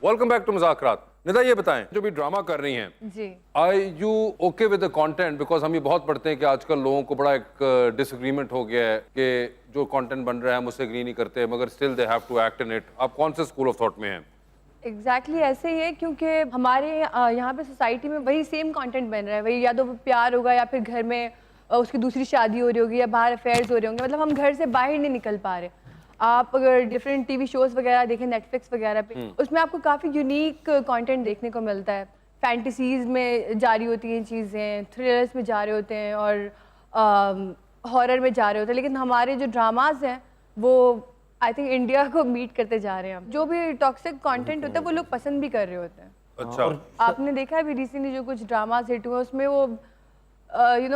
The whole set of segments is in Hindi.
वेलकम बैक टू मुज़ाकरात। निदा ये बताएं, जो भी ड्रामा कर रही हैं जी, are you okay with the content? Because हम ये बहुत पढ़ते हैं कि आजकल लोगों को बड़ा एक डिसएग्रीमेंट हो गया है कि जो कंटेंट बन रहा है हम उससे एग्री नहीं करते, मगर still they have to act in it. आप कौन से स्कूल ऑफ थॉट में हैं? एग्जैक्टली ऐसे ही है, क्योंकि हमारे यहाँ पे सोसाइटी में वही सेम कंटेंट बन रहा है, वही या तो प्यार होगा या फिर घर में उसकी दूसरी शादी हो रही होगी या बाहर अफेयर्स हो रहे होंगे। मतलब हम घर से बाहर नहीं निकल पा रहे। आप अगर डिफरेंट टीवी शोज वगैरह देखें नेटफ्लिक्स वगैरह पे, उसमें आपको काफ़ी यूनिक कंटेंट देखने को मिलता है। फैंटेसीज में जारी होती हैं चीज़ें, थ्रिलर्स में जा रहे होते हैं और हॉरर में जा रहे होते हैं, लेकिन हमारे जो ड्रामाज हैं वो आई थिंक इंडिया को मीट करते जा रहे हैं। हम जो भी टॉक्सिक कंटेंट होता है वो लोग पसंद भी कर रहे होते हैं। अच्छा, आपने देखा है अभी रिसेंटली जो कुछ ड्रामाज हिट हुए उसमें वो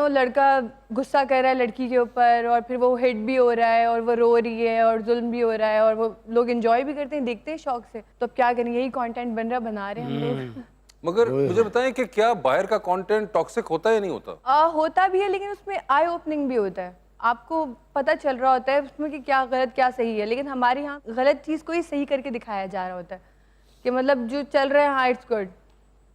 लड़का गुस्सा कर रहा है लड़की के ऊपर और फिर वो हिट भी हो रहा है और वो रो रही है और जुल्म भी हो रहा है और वो लोग एंजॉय भी करते हैं, देखते हैं शौक से। तो अब क्या करें, यही कंटेंट बन रहा, बना रहे हैं हम लोग। मगर मुझे बताएं कि क्या बाहर का कंटेंट टॉक्सिक होता है या नहीं होता? होता भी है, लेकिन उसमें आई ओपनिंग भी होता है। आपको पता चल रहा होता है उसमें कि क्या गलत क्या सही है, लेकिन हमारे यहाँ गलत चीज़ को ही सही करके दिखाया जा रहा होता है कि मतलब जो चल रहा है हाँ इट्स गुड,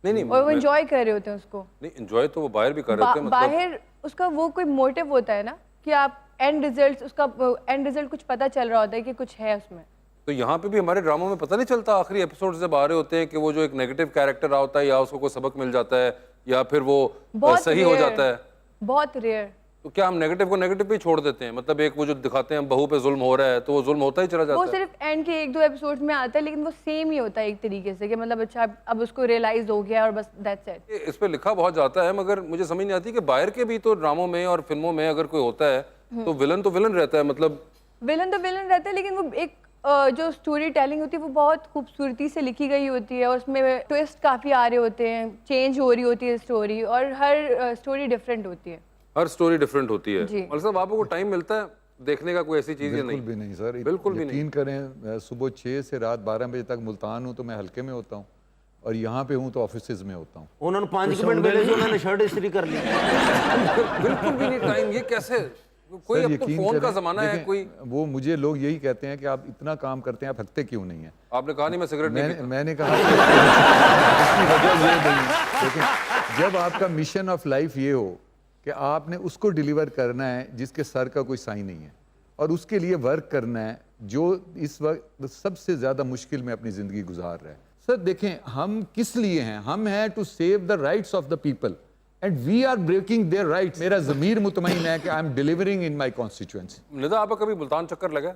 नहीं और वो एंजॉय कर रहे होते हैं उसको। नहीं, एंजॉय तो वो बाहर भी कर रहे होते हैं। मतलब बाहर उसका वो कोई मोटिव होता है ना कि आप एंड रिजल्ट, उसका एंड रिजल्ट कुछ पता चल रहा होता है कि कुछ है उसमें। तो यहाँ पे भी हमारे ड्रामों में पता नहीं चलता आखिरी एपिसोड जब आ रहे होते हैं कि वो जो एक नेगेटिव कैरेक्टर आता है या उसको कोई सबक मिल जाता है या फिर वो सही हो जाता है। बहुत रेयर। तो क्या हम नेगेटिव को नेगेटिव पे ही छोड़ देते हैं? मतलब एक वो जो दिखाते हैं बहू पे जुल्म हो रहा है तो वो जुल्म होता ही चला जाता वो है। सिर्फ एंड के 1-2 एपिसोड्स में आता है, लेकिन वो सेम ही होता है एक तरीके से कि मतलब अच्छा अब उसको रियलाइज हो गया और बस दैट्स इट। इस पे लिखा बहुत जाता है, मगर मुझे समझ नहीं आती कि बाहर के भी तो ड्रामों में और फिल्मों में अगर कोई होता है तो विलन रहता है। मतलब विलन तो विलन रहता है, लेकिन वो एक जो स्टोरी टेलिंग होती है वो बहुत खूबसूरती से लिखी गई होती है और उसमें ट्विस्ट काफ़ी आ रहे होते हैं, चेंज हो रही होती है स्टोरी और हर स्टोरी डिफरेंट होती है। हर स्टोरी डिफरेंट होती है। जी। मतलब साहब आपको टाइम मिलता है देखने का कोई ऐसी चीज़ या नहीं? बिल्कुल भी नहीं सर, बिल्कुल भी नहीं। यकीन करें, मैं सुबह 6 से रात 12 बजे तक मुल्तान हूँ तो मैं हल्के में होता हूँ और यहाँ पे हूँ तो ऑफिस में होता हूँ। उन्होंने 5 मिनट मिले जो उन्होंने शर्ट इस्त्री कर ली। बिल्कुल भी नहीं टाइम। ये कैसे? कोई सर, अब तो यकीन फोन का करें, जमाना है। देखें, कोई वो मुझे लोग यही कहते हैं कि आप इतना काम करते हैं, आप थकते क्यों नहीं है? आपने कहा नहीं मैं सिगरेट नहीं पीता। मैंने कहा इसकी वजह ये नहीं, लेकिन जब आपका मिशन ऑफ लाइफ ये हो कि आपने उसको डिलीवर करना है जिसके सर का कोई साइन नहीं है और उसके लिए वर्क करना है जो इस वक्त सबसे ज़्यादा मुश्किल में अपनी ज़िंदगी गुजार रहा है। सर देखें, हम किस लिए हैं? हम हैं to save the rights of the people and we are breaking their rights. मेरा ज़मीर मुतमईन है कि I am delivering in my constituency. Nida आपका कभी मुल्तान चक्कर लगा?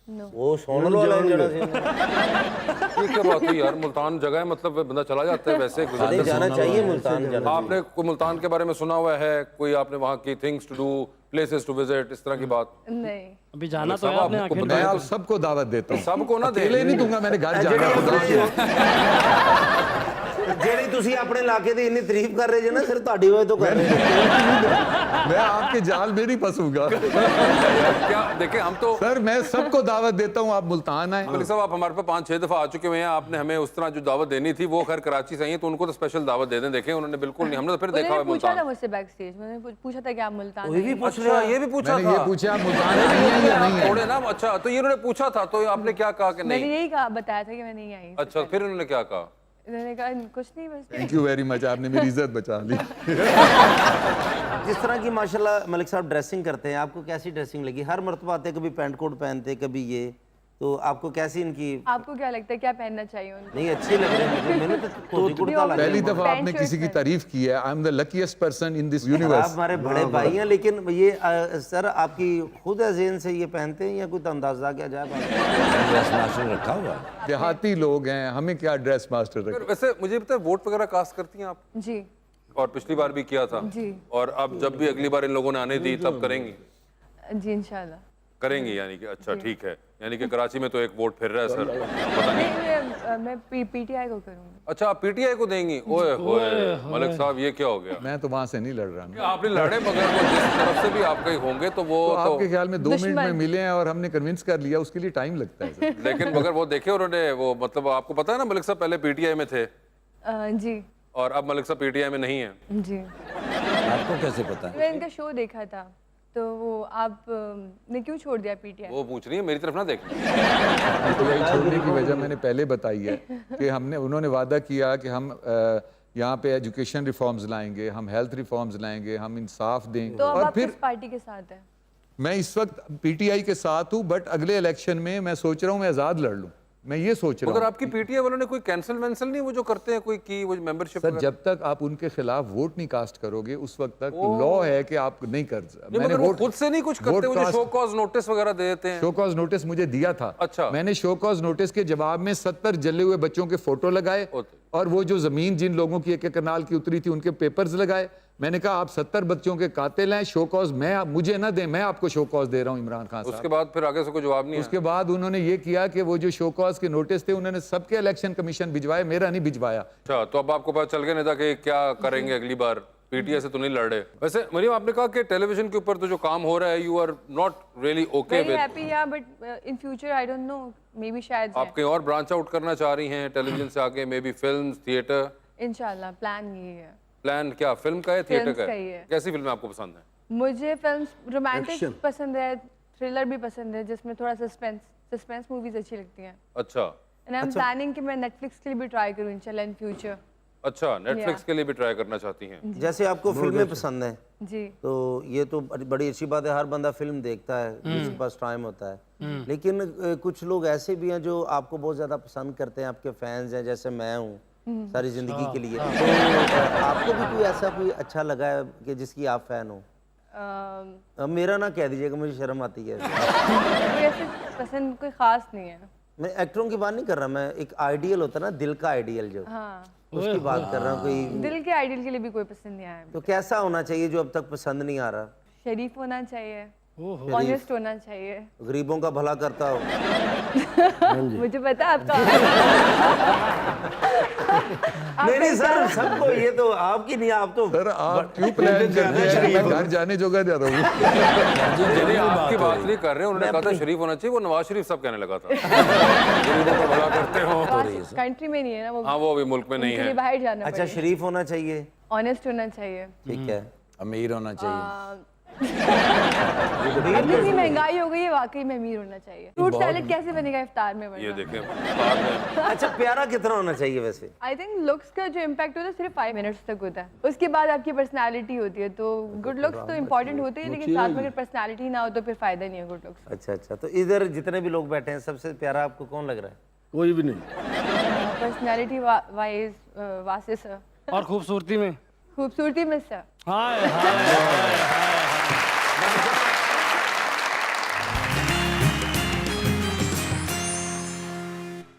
वो सोनल वाला है जरा से ये क्या बात हुई यार? मुल्तान जगह है, मतलब बंदा चला जाता है वैसे अरे जाना चाहिए मुल्तान जाना। आपने कोई मुल्तान के बारे में सुना हुआ है? कोई आपने वहाँ की things to do, places to visit, इस तरह की बात? नहीं, अभी जाना तो है साहब, आपने आपको आखिर मैं आप सबको दावत देता हूँ, सबको ना दे। अकेले नहीं दूंगा, मैंने घर जाना है। ਜਿਹੜੀ ਤੁਸੀਂ ਆਪਣੇ ਇਲਾਕੇ ਦੀ ਇੰਨੀ ਤਾਰੀਫ ਕਰ ਰਹੇ ਜੇ ਨਾ ਸਿਰ ਤੁਹਾਡੀ ਵਜ੍ਹਾ ਤੋਂ ਕਰ ਰਹੇ मैं आपके जाल में नहीं फंसूंगा। क्या देखें हम तो सर मैं सबको दावत देता हूँ, आप मुल्तान आए। मलिक साहब आप हमारे पे 5-6 दफा आ चुके हुए हैं। आपने हमें उस तरह जो दावत देनी थी वो खैर कराची से ही है तो उनको तो स्पेशल दावत दे दें। देखें उन्होंने बिल्कुल नहीं, हमने तो फिर देखा हुआ उन्होंने पूछा था मुल्तान। मुझसे बैक स्टेज, मैंने पूछा था कि आप मुल्तान कोई भी आए? पूछ अच्छा ये भी पूछा मैंने ये था? पूछा आप मुल्तान में नहीं है या नहीं है? थोड़े ना। अच्छा तो ये उन्होंने पूछा था तो आपने क्या कहा कि मैंने नहीं? यही कहा, बताया था कि मैं नहीं आई। अच्छा फिर उन्होंने क्या कहा? इन्होंने कहा कुछ नहीं बस। थैंक यू वेरी मच, आपने मेरी इज्जत बचा ली। जिस तरह की माशाल्लाह मलिक साहब ड्रेसिंग करते हैं, आपको कैसी ड्रेसिंग लगी? हर मर्तबा आते कभी पैंट कोट पहनते कभी ये, तो आपको कैसी इनकी? आपको क्या लगता है क्या पहनना चाहिए उनको? नहीं अच्छी लग रही है मैंने तो धोती कुर्ता लगा पहली लिया। दफा आपने पैंट किसी की शर्ट तारीफ की है। I am the luckiest person in this आप यूनिवर्स। हमारे बड़े भाई हैं, लेकिन ये सर आपकी खुद अजेन से ये पहनते हैं या कोई अंदाजा क्या जाए? ड्रेस मास्टर रखा हुआ है। देहाती लोग हैं, हमें क्या ड्रेस मास्टर फिर रखे। वैसे मुझे पता है वोट वगैरह कास्ट करती हैं आप? जी और पिछली बार भी किया था जी और अब जब भी अगली बार इन लोगों ने आने दी तब करेंगी? जी इंशाल्लाह। करेंगी यानी कि अच्छा ठीक है। यानी कि कराची में तो एक वोट फिर रहा है सर, पता नहीं। नहीं मैं पीटीआई को करूंगी। अच्छा आप पीटीआई को देंगी? ओए होए मलिक साहब ये क्या हो गया? मैं तो वहां से नहीं लड़ रहा ना। आपने लड़े मगर वो जिस तरफ से भी आपके होंगे तो वो तो तो आपके ख्याल में 2 मिनट में दुश्मन। मिले हैं और हमने कन्विंस कर लिया, उसके लिए टाइम लगता है सर। लेकिन मगर वो देखे उन्होंने वो मतलब आपको पता है ना मलिक साहब पहले पीटीआई में थे जी और अब मलिक साहब पीटीआई में नहीं है। जी आपको कैसे पता है? मैंने इनका शो देखा था तो वो आप ने क्यों छोड़ दिया पीटीआई? वो पूछ रही है, मेरी तरफ ना देखें। पीटीआई छोड़ने की वजह मैंने पहले बताई है कि उन्होंने वादा किया कि हम यहाँ पे एजुकेशन रिफॉर्म्स लाएंगे, हम हेल्थ रिफॉर्म्स लाएंगे, हम इंसाफ देंगे। तो अब और आप फिर किस पार्टी के साथ हैं? मैं इस वक्त पीटीआई के साथ हूँ, बट अगले इलेक्शन में मैं सोच रहा हूँ मैं आजाद लड़ लूँ, मैं ये सोच रहा अगर हूँ। आपकी पीटीआई वालों ने कोई कैंसिल वैंसिल नहीं वो जो करते हैं कोई की वो मेंबरशिप सर जब तक आप उनके खिलाफ वोट नहीं कास्ट करोगे उस वक्त तक लॉ है कि आप नहीं कर। मगर वो खुद से नहीं कुछ करते, वो जो शो कॉज नोटिस वगैरह दे देते हैं। शो कॉज नोटिस मुझे दिया था। अच्छा। मैंने शो कॉज नोटिस के जवाब में 70 जले हुए बच्चों के फोटो लगाए और वो जो जमीन जिन लोगों की एक कनाल की उतरी थी उनके पेपर्स लगाए। मैंने कहा आप 70 बच्चों के कातिल हैं, शो कॉज मुझे ना दें, मैं आपको शो कॉज दे रहा हूं इमरान खान साहब। उसके बाद फिर आगे से कोई जवाब नहीं उसके बाद उन्होंने ये किया कि वो जो शो कॉज के नोटिस थे उन्होंने सबके इलेक्शन कमीशन भिजवाए, मेरा नहीं भिजवाया। अच्छा, तो अब आपको पता चल गया नहीं था कि क्या करेंगे अगली बार, पीटीआई से तो नहीं लड़ रहे। वैसे मरियम आपने कहा कि टेलीविजन के ऊपर तो जो काम हो रहा है you are not really okay very with, happy या but in future I don't know, maybe शायद आप कहीं और ब्रांच आउट करना चाह रही हैं टेलीविजन से आगे, मे बी फिल्म, थिएटर? इंशाल्लाह प्लान यही है। प्लान क्या फिल्म का है, थिएटर फिल्म्स का का ही है? है। कैसी फिल्में आपको पसंद है? मुझे फिल्म्स रोमांटिक पसंद है, थ्रिलर भी पसंद है जिसमें थोड़ा सस्पेंस मूवीज अच्छी लगती हैं। अच्छा एंड आई एम प्लानिंग कि मैं नेटफ्लिक्स के लिए भी ट्राई करूं इंशाल्लाह इन फ्यूचर। अच्छा, नेटफ्लिक्स के लिए भी ट्राई करना चाहती हैं? जैसे आपको फिल्में पसंद हैं, जी। तो ये तो बड़ी अच्छी बात है, हर बंदा फिल्म देखता है जिसके पास टाइम होता है। लेकिन कुछ लोग ऐसे भी हैं जो आपको बहुत ज्यादा पसंद करते हैं, आपके फैंस हैं, जैसे मैं हूँ सारी जिंदगी के लिए। तो आपको भी कोई ऐसा कोई अच्छा लगा है कि जिसकी आप फैन हो? अब मेरा ना कह दीजिएगा, मुझे शर्म आती है। कोई ऐसे पसंद कोई खास नहीं है। मैं एक्टरों की बात नहीं कर रहा, मैं एक आइडियल होता है ना, दिल का आइडियल जो, हाँ, उसकी बात कर रहा हूँ। कोई दिल के आइडियल के लिए भी कोई पसंद नहीं आया। तो कैसा होना चाहिए जो अब तक पसंद नहीं आ रहा? शरीफ होना चाहिए, ऑनेस्ट होना चाहिए। गरीबों का भला करता हो। मुझे पता है आपका। नहीं सर, सबको ये तो आपकी नहीं, आप तो सर आप क्यों प्लान कर रहे हैं? मैं घर जाने जोगा जा रहा हूँ। नहीं, आपकी बात नहीं कर रहे, उन्होंने कहा था शरीफ होना चाहिए, वो नवाज शरीफ सब कहने लगा था। गरीबों का भला करते हो। कंट्री में नहीं है ना वो, हाँ, वो अभी मुल्क में नहीं उनके है। लिए बाहर जाना अच्छा, शरीफ होना चाहिए, ऑनेस्ट होना चाहिए। ठीक है। अमीर होना चाहिए। अब जितनी महंगाई हो गई है वाकई में अमीर होना चाहिए। फ्रूट सैलेड कैसे बनेगा इफ्तार में? ये वरना देखें बाद में। अच्छा, प्यारा कितना होना चाहिए वैसे? आई थिंक लुक्स का जो इम्पैक्ट होता है सिर्फ 5 मिनट्स तक होता है, उसके बाद आपकी पर्सनालिटी होती है। तो गुड लुक्स तो इम्पोर्टेंट होते हैं, लेकिन साथ में अगर पर्सनालिटी ना हो तो फिर फायदा नहीं है गुड लुक्स। अच्छा अच्छा, तो इधर जितने भी लोग बैठे हैं सबसे प्यारा आपको कौन लग रहा है? कोई भी नहीं। पर्सनालिटी वाइज वासिस और खूबसूरती में? खूबसूरती में सर हाय हाय